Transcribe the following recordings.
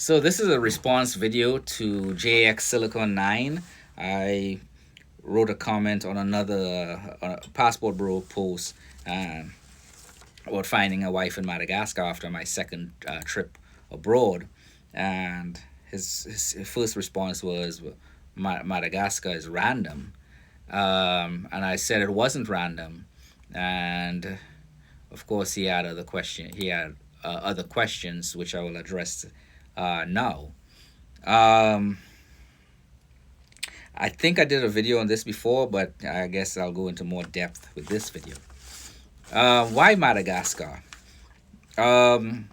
So this is a response video to JX Silicon 9. I wrote a comment on another Passport Bro post um, about finding a wife in Madagascar after my second trip abroad. And his first response was, Madagascar is random. And I said it wasn't random. And of course, he had other question. He had other questions, which I will address now. Um, I think I did a video on this before, but I guess I'll go into more depth with this video. Why Madagascar? Um,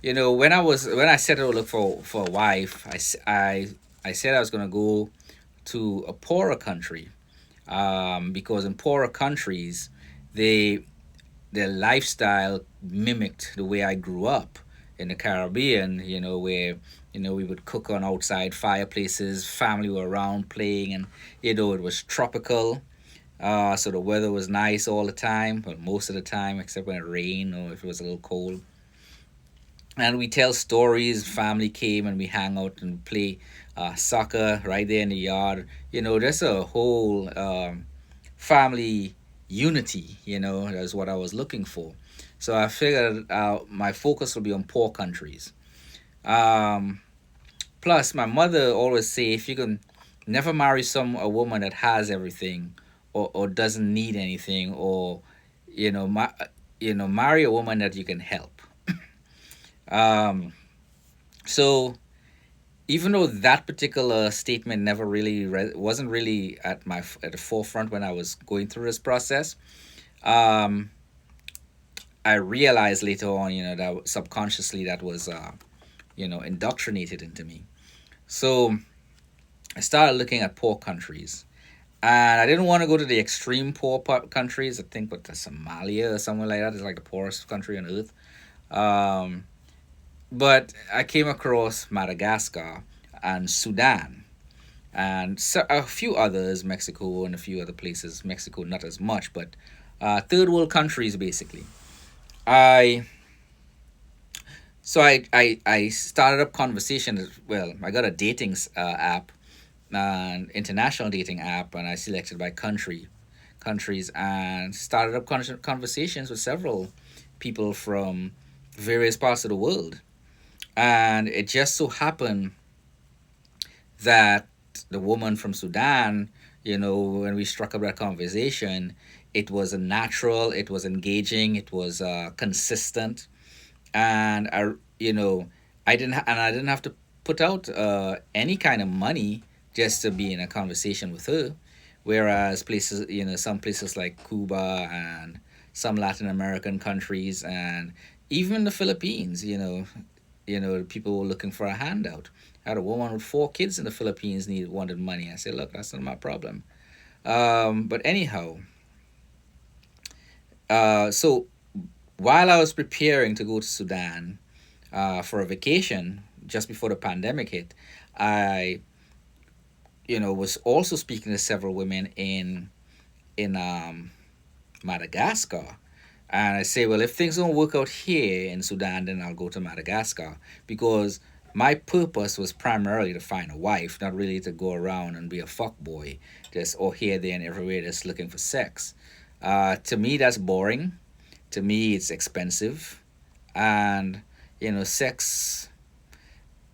when I set out to look for a wife, I said I was gonna go to a poorer country, because in poorer countries, they their lifestyle mimicked the way I grew up in the Caribbean, where, we would cook on outside fireplaces, family were around playing, and, it was tropical. So the weather was nice all the time, but most of the time, except when it rained or if it was a little cold. And we tell stories. Family came and we hang out and play soccer right there in the yard. There's a whole family unity. That's what I was looking for. So I figured my focus would be on poor countries. Um, Plus, my mother always say, if you can never marry a woman that has everything, or doesn't need anything, or marry a woman that you can help. Um, so even though that particular statement never really wasn't really at the forefront when I was going through this process, um, I realized later on, that subconsciously that was indoctrinated into me. So I started looking at poor countries, and I didn't want to go to the extreme poor countries. I think, but Somalia or somewhere like that is like the poorest country on earth. Um, but I came across Madagascar and Sudan, and so a few others, Mexico and a few other places. Mexico not as much, but third world countries basically. I I started up conversations. Well, I got a dating app, an international dating app, and I selected by countries, and started up conversations with several people from various parts of the world. And it just so happened that the woman from Sudan, when we struck up that conversation, it was a natural, it was engaging, it was consistent, and I didn't have to put out any kind of money just to be in a conversation with her. Whereas places, some places like Cuba and some Latin American countries and even the Philippines, people were looking for a handout. I had a woman with 4 kids in the Philippines wanted money. I said, look, that's not my problem. But anyhow, so while I was preparing to go to Sudan for a vacation just before the pandemic hit, I was also speaking to several women in Madagascar. And I say, well, if things don't work out here in Sudan, then I'll go to Madagascar, because my purpose was primarily to find a wife, not really to go around and be a fuck boy, just or here, there, and everywhere, just looking for sex. To me, that's boring. To me, it's expensive, and sex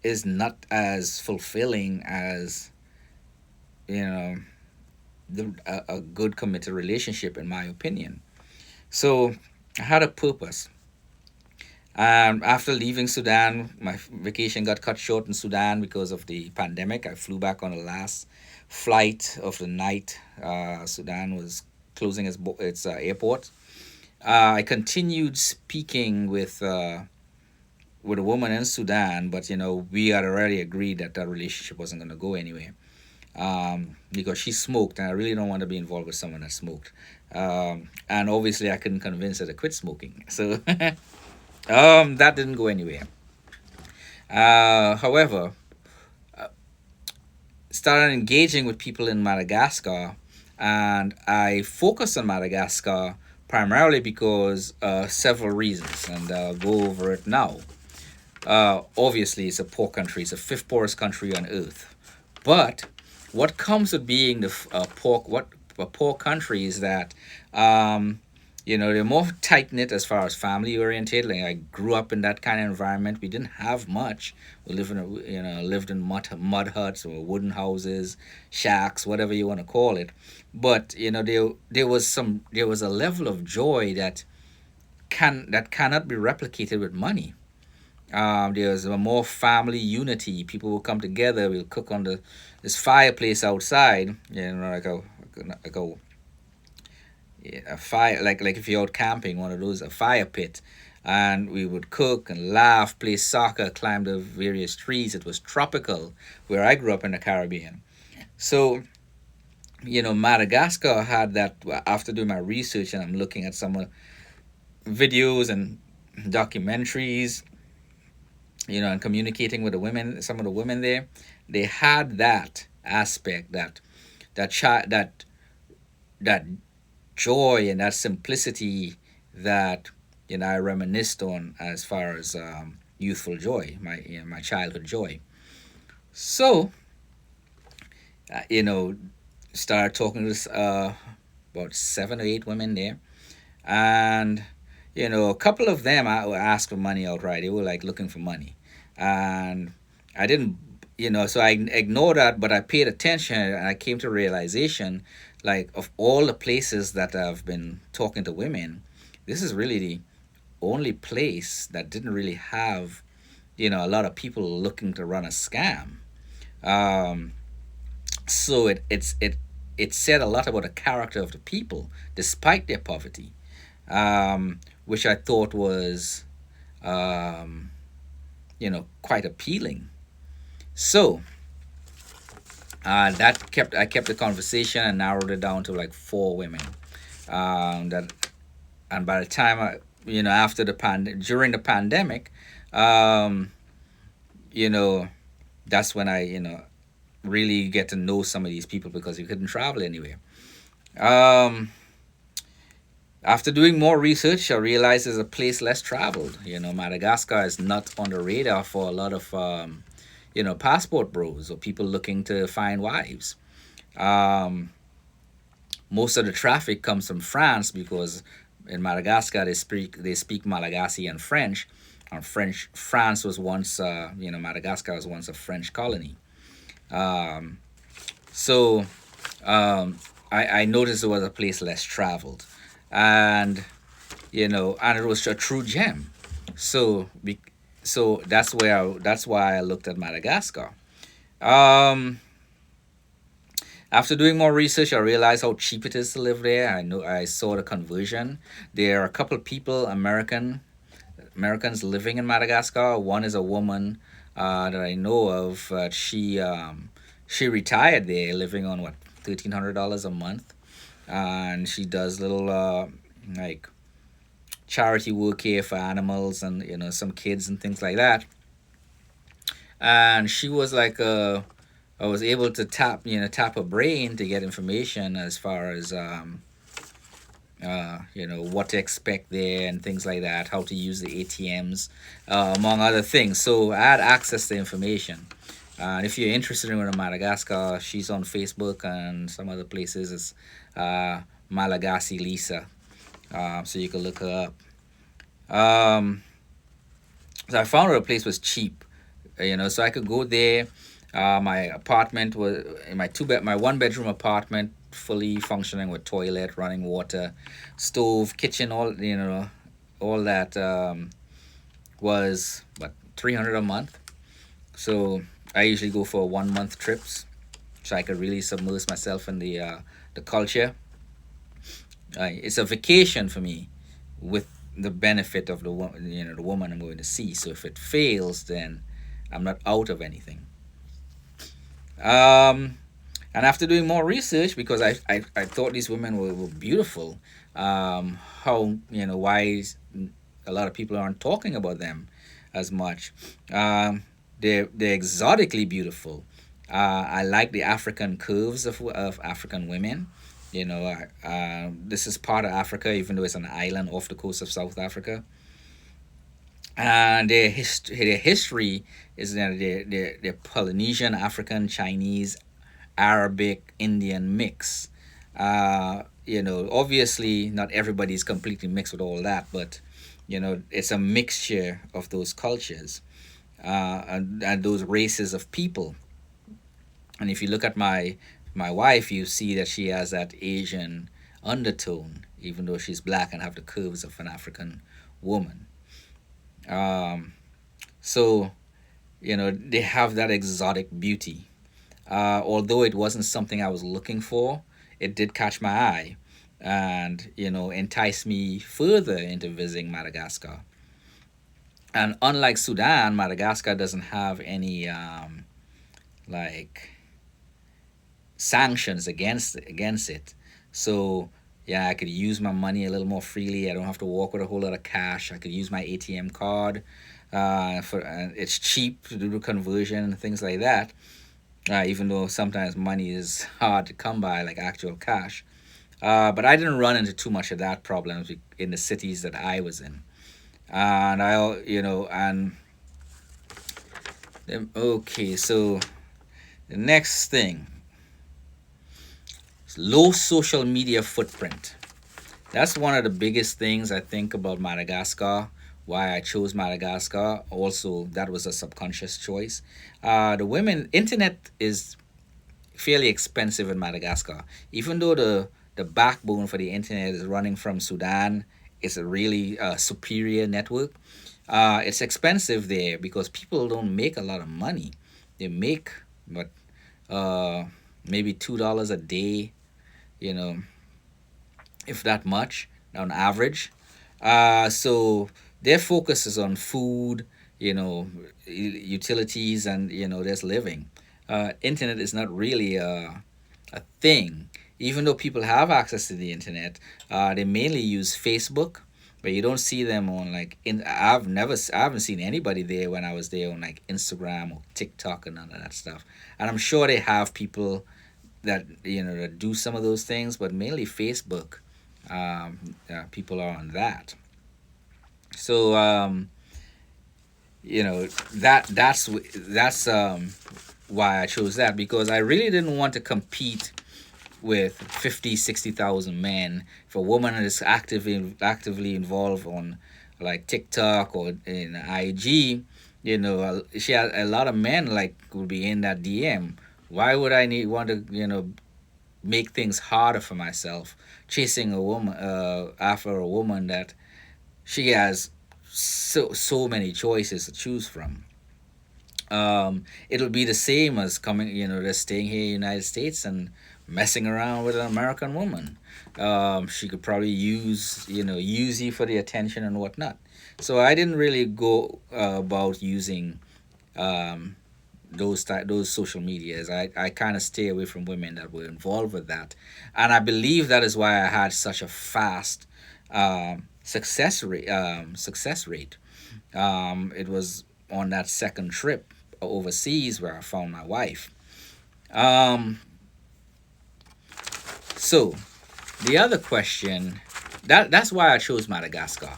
is not as fulfilling as you know a good committed relationship, in my opinion. So I had a purpose. After leaving Sudan, my vacation got cut short in Sudan because of the pandemic. I flew back on the last flight of the night. Sudan was closing its airport. I continued speaking with a woman in Sudan, but we had already agreed that relationship wasn't going to go anywhere, because she smoked, and I really don't want to be involved with someone that smoked. And obviously, I couldn't convince her to quit smoking. So that didn't go anywhere. However, started engaging with people in Madagascar, and I focused on Madagascar primarily because several reasons, and I'll go over it now. obviously it's a poor country. It's the fifth poorest country on earth. But what comes with being a poor country is that um, they're more tight knit as far as family oriented. Like I grew up in that kind of environment. We didn't have much. We lived in mud huts or wooden houses, shacks, whatever you want to call it. But there was a level of joy that cannot be replicated with money. There's a more family unity. People will come together. We'll cook on this fireplace outside. Like a fire, like if you're out camping, one of those, a fire pit, and we would cook and laugh, play soccer, climb the various trees. It was tropical where I grew up in the Caribbean. So Madagascar had that. After doing my research and I'm looking at some videos and documentaries, and communicating with the women, some of the women there, they had that aspect, that joy and that simplicity that I reminisced on as far as youthful joy, my childhood joy. So uh, you know, started talking to about 7 or 8 women there, and a couple of them I asked for money outright. They were like looking for money, and I didn't, so I ignored that, but I paid attention and I came to a realization, like of all the places that I've been talking to women, this is really the only place that didn't really have a lot of people looking to run a scam. Um, so it said a lot about the character of the people despite their poverty, which I thought was um, quite appealing. So I kept the conversation and narrowed it down to like 4 women. That and by the time after during the pandemic, um, you know that's when I really get to know some of these people because you couldn't travel anywhere. Um, After doing more research, I realized there's a place less traveled. Madagascar is not on the radar for a lot of passport bros or people looking to find wives. Um, Most of the traffic comes from France because in Madagascar they speak Malagasy and French. French France was once Madagascar was once a French colony. Um, so um, I noticed there was a place less traveled, and and it was a true gem. So that's why I looked at Madagascar. Um, After doing more research, I realized how cheap it is to live there. I saw the conversion. There are a couple of people, Americans living in Madagascar. One is a woman that I know of. She retired there, living on what $1,300 a month, and she does little like charity work here for animals and some kids and things like that. And she was like I was able to tap her brain to get information as far as what to expect there and things like that, how to use the ATMs, among other things. So I had access to information. And if you're interested in Madagascar, she's on Facebook and some other places. It's Malagasy Lisa, so you can look her up. So I found her place was cheap, so I could go there. My apartment was my 1 bedroom apartment, fully functioning with toilet, running water, stove, kitchen, all that was what 300 a month. So I usually go for 1 month trips, so I could really submerge myself in the culture. It's a vacation for me, with the benefit of the woman I'm going to see. So if it fails, then I'm not out of anything. Um, and after doing more research, because I thought these women were beautiful, how why a lot of people aren't talking about them as much. They're exotically beautiful. I like the African curves of African women. This is part of Africa, even though it's an island off the coast of South Africa. And their history is that they're Polynesian, African, Chinese, Arabic, Indian mix. Obviously, not everybody is completely mixed with all that, but it's a mixture of those cultures, and those races of people. And if you look at my wife, you see that she has that Asian undertone, even though she's black and have the curves of an African woman. Um, so they have that exotic beauty. Although it wasn't something I was looking for, it did catch my eye, and entice me further into visiting Madagascar. And unlike Sudan, Madagascar doesn't have any like sanctions against it. So yeah, I could use my money a little more freely. I don't have to walk with a whole lot of cash. I could use my ATM card. It's cheap to do the conversion and things like that. Even though sometimes money is hard to come by, like actual cash. But I didn't run into too much of that problems in the cities that I was in. And okay, so the next thing is low social media footprint. That's one of the biggest things I think about Madagascar. Why I chose Madagascar. Also, that was a subconscious choice. The women internet is fairly expensive in Madagascar. Even though the backbone for the internet is running from Sudan, it's a really superior network. It's expensive there because people don't make a lot of money. They make, but uh, maybe $2 a day, you know, if that much on average. So their focus is on food, utilities, and there's living. Internet is not really a thing. Even though people have access to the internet, they mainly use Facebook, but you don't see them on like I haven't seen anybody there when I was there on like Instagram or TikTok and none of that stuff. And I'm sure they have people that that do some of those things, but mainly Facebook. People are on that. So that's why I chose that, because I really didn't want to compete with 50, 60,000 men. If a woman is actively involved on like TikTok or in IG, she has a lot of men like would be in that DM. Why would I need want to make things harder for myself chasing a woman after a woman that she has so many choices to choose from. It'll be the same as coming, just staying here in the United States and messing around with an American woman. She could probably use you for the attention and whatnot. So I didn't really go about using um, those social medias. I kind of stay away from women that were involved with that, and I believe that is why I had such a fast success rate. It was on that second trip overseas where I found my wife. Um, so the other question, that's why I chose Madagascar.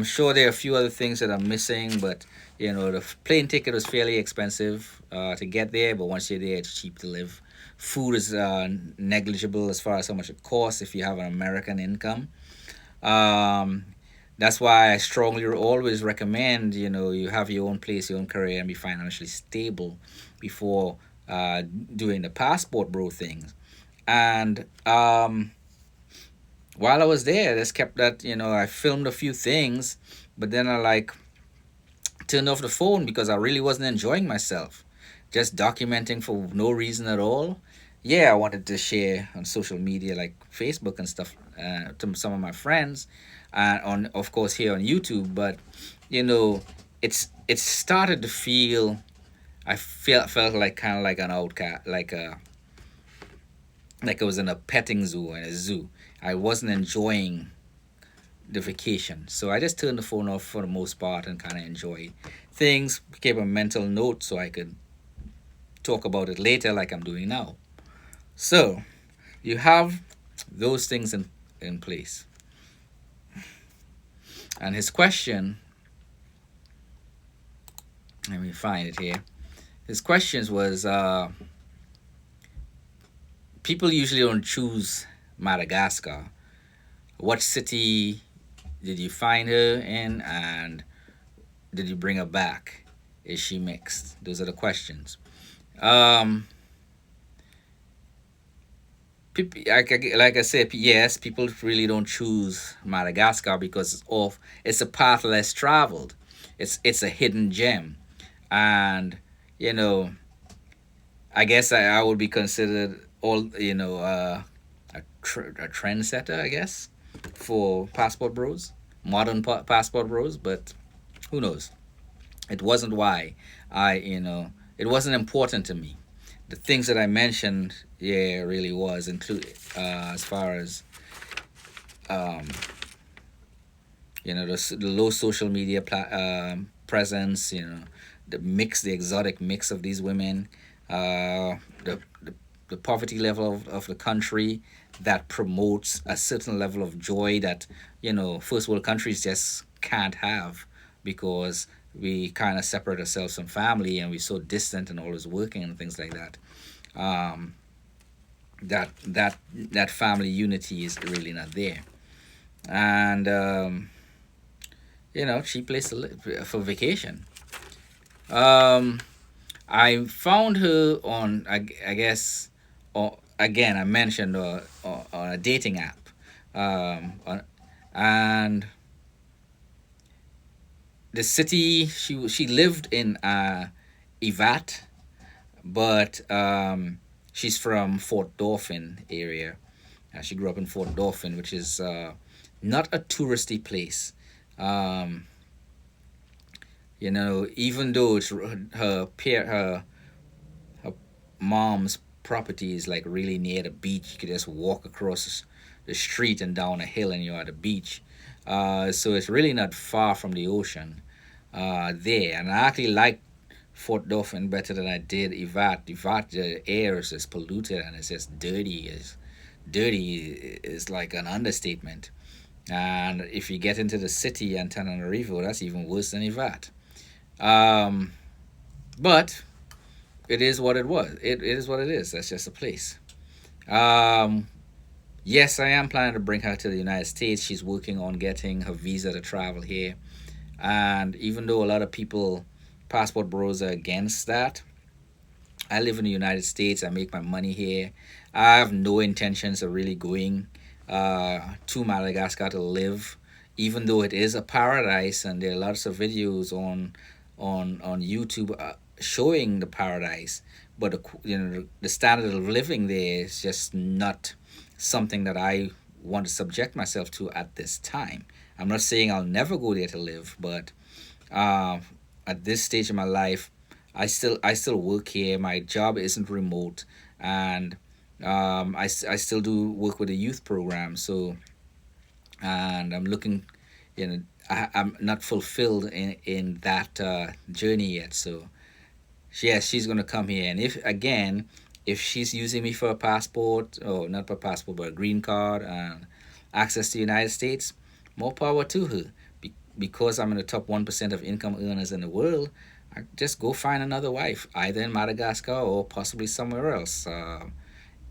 Sure, there are a few other things that I'm missing, but the plane ticket was fairly expensive to get there. But once you're there, it's cheap to live. Food is negligible as far as how much it costs if you have an American income. Um, that's why I strongly always recommend you have your own place, your own career, and be financially stable before doing the passport bro things. And while I was there, I just kept that I filmed a few things, but then I like turned off the phone because I really wasn't enjoying myself, just documenting for no reason at all. Yeah, I wanted to share on social media like Facebook and stuff to some of my friends, and on of course here on YouTube. But you know, it started to feel I felt like kind of like an outcast, like I was in a petting zoo in a zoo. I wasn't enjoying the vacation, so I just turned the phone off for the most part and kind of enjoy things. Keep a mental note so I could talk about it later, like I'm doing now. So you have those things in place. And his question Let me find it here. His questions was people usually don't choose Madagascar. What city did you find her in, and did you bring her back? Is she mixed? Those are the questions. Um, like I said, yes, people really don't choose Madagascar because it's a path less traveled. It's a hidden gem, and you know, I guess I would be considered a trendsetter, I guess, for passport bros, modern passport bros. But who knows? It wasn't why it wasn't important to me. The things that I mentioned, yeah, really was included as far as um, the low social media presence, the exotic mix of these women, the poverty level of the country that promotes a certain level of joy that first world countries just can't have because we kind of separate ourselves from family and we're so distant and always working and things like that. Um, that family unity is really not there, and cheap place to live for vacation. Um, I found her on, I guess, again, I mentioned on a dating app. And the city, she lived in Ivat, but she's from Fort Dauphin area. She grew up in Fort Dauphin, which is not a touristy place. Um, even though it's her mom's property is like really near the beach. You could just walk across the street and down a hill, and you're at the beach. So it's really not far from the ocean there. And I actually like Fort Dauphin better than I did Ivat. Ivat, the air is just polluted and it's just dirty. Dirty is like an understatement. And if you get into the city Antananarivo, that's even worse than Ivat. Um, but it is what it was. It is what it is. That's just a place. Um, yes, I am planning to bring her to the United States. She's working on getting her visa to travel here. And even though a lot of people, passport bros, are against that, I live in the United States. I make my money here. I have no intentions of really going to Madagascar to live, even though it is a paradise, and there are lots of videos on YouTube showing the paradise. But the standard of living there is just not something that I want to subject myself to at this time. I'm not saying I'll never go there to live, but uh, at this stage of my life, I still work here. My job isn't remote, and I still do work with a youth program. So, and I'm looking, I'm not fulfilled in that journey yet. So, yes, she's gonna come here, and if she's using me for a passport, or not for a passport, but a green card and access to the United States, more power to her. Because I'm in the top 1% of income earners in the world, I just go find another wife, either in Madagascar or possibly somewhere else.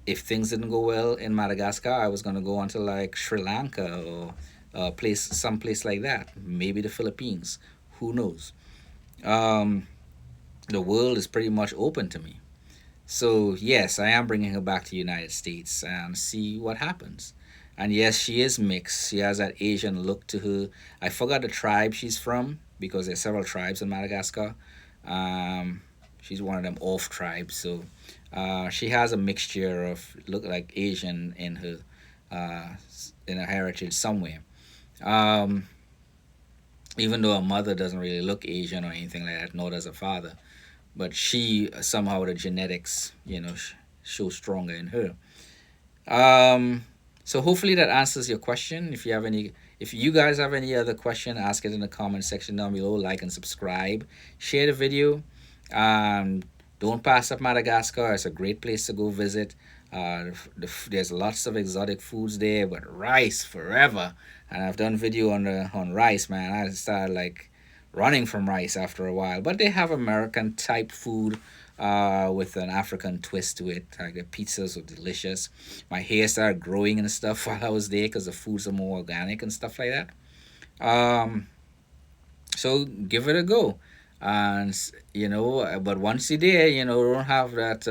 If things didn't go well in Madagascar, I was gonna go on to like Sri Lanka or some place like that. Maybe the Philippines. Who knows? Um, the world is pretty much open to me. So yes, I am bringing her back to the United States and see what happens. And yes, she is mixed. She has that Asian look to her. I forgot the tribe she's from because there's several tribes in Madagascar. Um, she's one of them off tribes, so she has a mixture of look like Asian uh, in her heritage somewhere. Um, Even though her mother doesn't really look Asian or anything like that, nor does her father, but she somehow the genetics show stronger in her. So hopefully that answers your question. If you guys have any other question, ask it in the comment section down below. Like and subscribe, share the video. um, don't pass up Madagascar. It's a great place to go visit. There's lots of exotic foods there, but rice forever. And I've done video on rice, man. I started like running from rice after a while. But they have American type food with an African twist to it. Like the pizzas were delicious. My hair started growing and stuff while I was there because the foods are more organic and stuff like that. Um, so give it a go, and but once you're there, don't have that.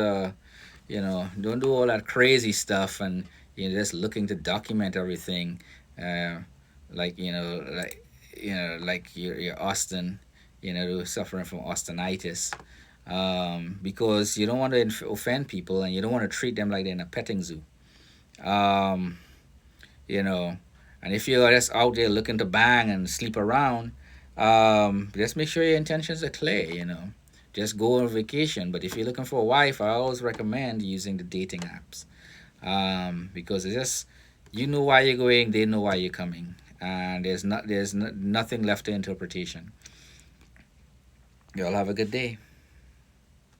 Don't do all that crazy stuff, and you're just looking to document everything, uh, like like you're Austin, suffering from Austinitis, because you don't want to offend people, and you don't want to treat them like they're in a petting zoo. Um, you know. And if you're just out there looking to bang and sleep around, just make sure your intentions are clear. Just go on vacation. But if you're looking for a wife, I always recommend using the dating apps, because it's just, you know why you're going, they know why you're coming, and there's nothing left to interpretation. Y'all have a good day.